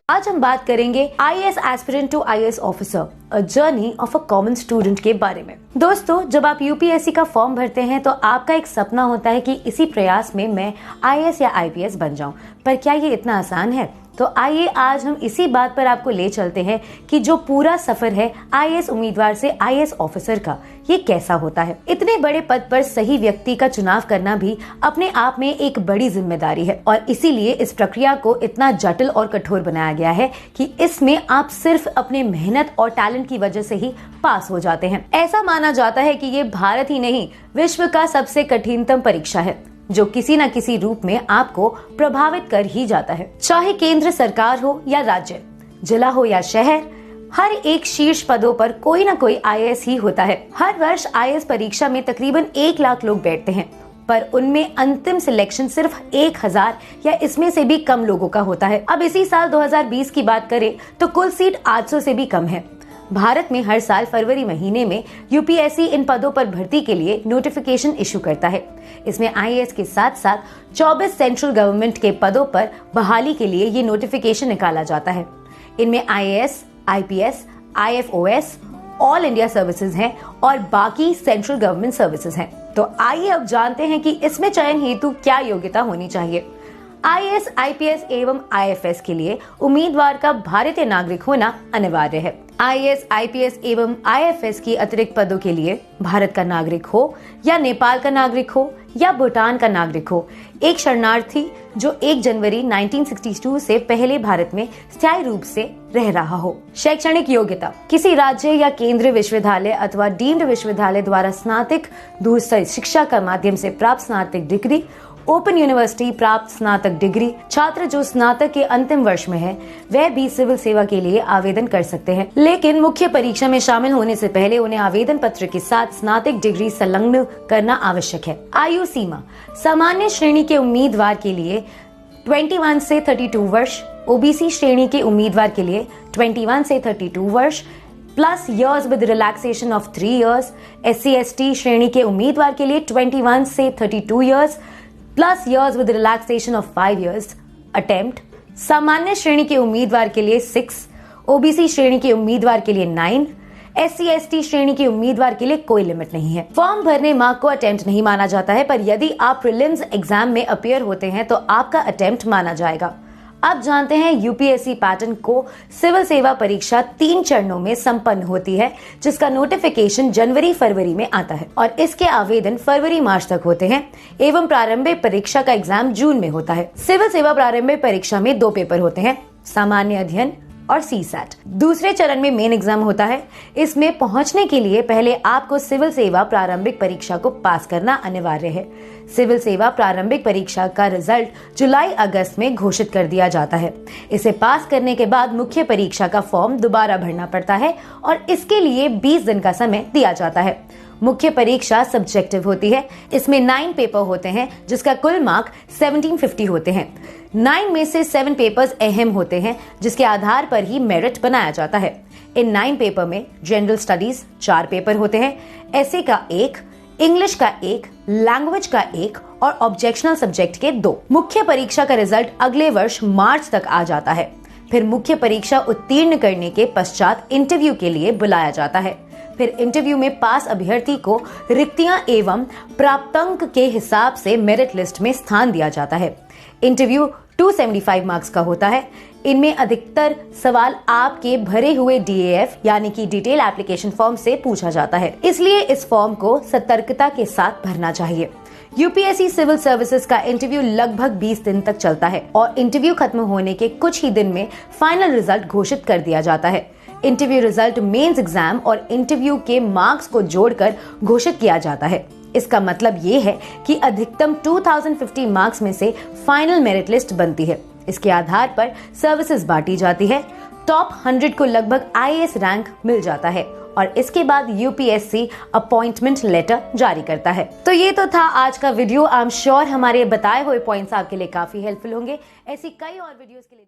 आज हम बात करेंगे IAS aspirant to IAS officer, a journey of a common student के बारे में। दोस्तों, जब आप यूपीएससी का फॉर्म भरते हैं तो आपका एक सपना होता है कि इसी प्रयास में मैं आईएएस या आईपीएस बन जाऊं, पर क्या ये इतना आसान है? तो आइए आज हम इसी बात पर आपको ले चलते हैं कि जो पूरा सफर है आईएएस उम्मीदवार से आईएएस ऑफिसर का, ये कैसा होता है। इतने बड़े पद पर सही व्यक्ति का चुनाव करना भी अपने आप में एक बड़ी जिम्मेदारी है और इसीलिए इस प्रक्रिया को इतना जटिल और कठोर बनाया गया है कि इसमें आप सिर्फ अपने मेहनत और टैलेंट की वजह से ही पास हो जाते हैं। ऐसा माना जाता है कि ये भारत ही नहीं, विश्व का सबसे कठिनतम परीक्षा है जो किसी न किसी रूप में आपको प्रभावित कर ही जाता है। चाहे केंद्र सरकार हो या राज्य, जिला हो या शहर, हर एक शीर्ष पदों पर कोई ना कोई आईएएस ही होता है। हर वर्ष आईएएस परीक्षा में तकरीबन 1 लाख लोग बैठते हैं, पर उनमें अंतिम सिलेक्शन सिर्फ 1000 या इसमें से भी कम लोगों का होता है। अब इसी साल 2020 की बात करें तो कुल सीट 800 से भी कम है। भारत में हर साल फरवरी महीने में यूपीएससी इन पदों पर भर्ती के लिए नोटिफिकेशन इशू करता है। इसमें आईएएस के साथ साथ 24 सेंट्रल गवर्नमेंट के पदों पर बहाली के लिए ये नोटिफिकेशन निकाला जाता है। इनमें IAS, IPS, IFOS, all India services हैं और बाकी सेंट्रल गवर्नमेंट सर्विसेज हैं। तो आइए अब जानते हैं कि इसमें चयन हेतु क्या योग्यता होनी चाहिए। आईएएस, आईपीएस एवं आईएफएस के लिए उम्मीदवार का भारतीय नागरिक होना अनिवार्य है। आईएएस, आईपीएस एवं आईएफएस की अतिरिक्त पदों के लिए भारत का नागरिक हो या नेपाल का नागरिक हो या भूटान का नागरिक हो, एक शरणार्थी जो 1 जनवरी 1962 से पहले भारत में स्थायी रूप से रह रहा हो। शैक्षणिक योग्यता, किसी राज्य या केंद्रीय विश्वविद्यालय अथवा डीम्ड विश्वविद्यालय द्वारा स्नातक दूरस्थ शिक्षा का माध्यम से प्राप्त स्नातक डिग्री, ओपन यूनिवर्सिटी प्राप्त स्नातक डिग्री। छात्र जो स्नातक के अंतिम वर्ष में है वह भी सिविल सेवा के लिए आवेदन कर सकते हैं, लेकिन मुख्य परीक्षा में शामिल होने से पहले उन्हें आवेदन पत्र के साथ स्नातक डिग्री संलग्न करना आवश्यक है। आयु सीमा, सामान्य श्रेणी के उम्मीदवार के लिए 21 से 32 वर्ष, ओबीसी श्रेणी के उम्मीदवार के लिए 21 से 32 वर्ष plus years with relaxation of 3 years, SC/ST श्रेणी के उम्मीदवार के लिए 21 से 32 years plus years with relaxation of 5 years attempt. सामान्य श्रेणी के उम्मीदवार के लिए 6, ओबीसी श्रेणी के उम्मीदवार के लिए 9, SC/ST श्रेणी के उम्मीदवार के लिए कोई लिमिट नहीं है। फॉर्म भरने मार्क को अटेम्प्ट नहीं माना जाता है, पर यदि आप प्रीलिम्स एग्जाम में अपीयर होते हैं तो आपका अटेम्प्ट माना जाएगा। अब जानते हैं यूपीएससी पैटर्न को। सिविल सेवा परीक्षा 3 चरणों में संपन्न होती है, जिसका नोटिफिकेशन जनवरी-फरवरी में आता है और इसके आवेदन फरवरी-मार्च तक होते हैं एवं प्रारंभिक परीक्षा का एग्जाम जून में होता है। सिविल सेवा प्रारंभिक परीक्षा में 2 पेपर होते हैं, सामान्य अध्ययन और सीसैट। दूसरे चरण में मेन एग्जाम होता है। इसमें पहुंचने के लिए पहले आपको सिविल सेवा प्रारंभिक परीक्षा को पास करना अनिवार्य है। सिविल सेवा प्रारंभिक परीक्षा का रिजल्ट जुलाई-अगस्त में घोषित कर दिया जाता है। इसे पास करने के बाद मुख्य परीक्षा का फॉर्म दोबारा भरना पड़ता है और इसके लिए 20 दिन का समय दिया जाता है। मुख्य परीक्षा सब्जेक्टिव होती है। इसमें 9 पेपर होते हैं, जिसका कुल मार्क 1750 होते हैं। 9 में से 7 पेपर्स अहम होते हैं, जिसके आधार पर ही मेरिट बनाया जाता है। इन 9 पेपर में जनरल स्टडीज 4 पेपर होते हैं, एसे का 1, इंग्लिश का 1, लैंग्वेज का 1 और ऑब्जेक्शनल सब्जेक्ट के 2। मुख्य परीक्षा का रिजल्ट अगले वर्ष मार्च तक आ जाता है। फिर मुख्य परीक्षा उत्तीर्ण करने के पश्चात इंटरव्यू के लिए बुलाया जाता है। फिर इंटरव्यू में पास अभ्यर्थी को रिक्तियां एवं प्राप्तांक के हिसाब से मेरिट लिस्ट में स्थान दिया जाता है। इंटरव्यू 275 मार्क्स का होता है। इनमें अधिकतर सवाल आपके भरे हुए DAF यानी कि डिटेल एप्लीकेशन फॉर्म से पूछा जाता है, इसलिए इस फॉर्म को सतर्कता के साथ भरना चाहिए। यूपीएससी सिविल सर्विसेज का इंटरव्यू लगभग 20 दिन तक चलता है और इंटरव्यू खत्म होने के कुछ ही दिन में फाइनल रिजल्ट घोषित कर दिया जाता है। इंटरव्यू रिजल्ट मेंस एग्जाम और इंटरव्यू के मार्क्स को जोड़कर घोषित किया जाता है। इसका मतलब ये है कि अधिकतम 2050 मार्क्स में से फाइनल मेरिट लिस्ट बनती है। इसके आधार पर सर्विसेज बांटी जाती है। टॉप 100 को लगभग आईएएस रैंक मिल जाता है और इसके बाद यूपीएससी अपॉइंटमेंट लेटर जारी करता है। तो ये तो था आज का वीडियो। आई एम श्योर हमारे बताए हुए पॉइंट्स आपके लिए काफी हेल्पफुल होंगे। ऐसी कई और वीडियोस के लिए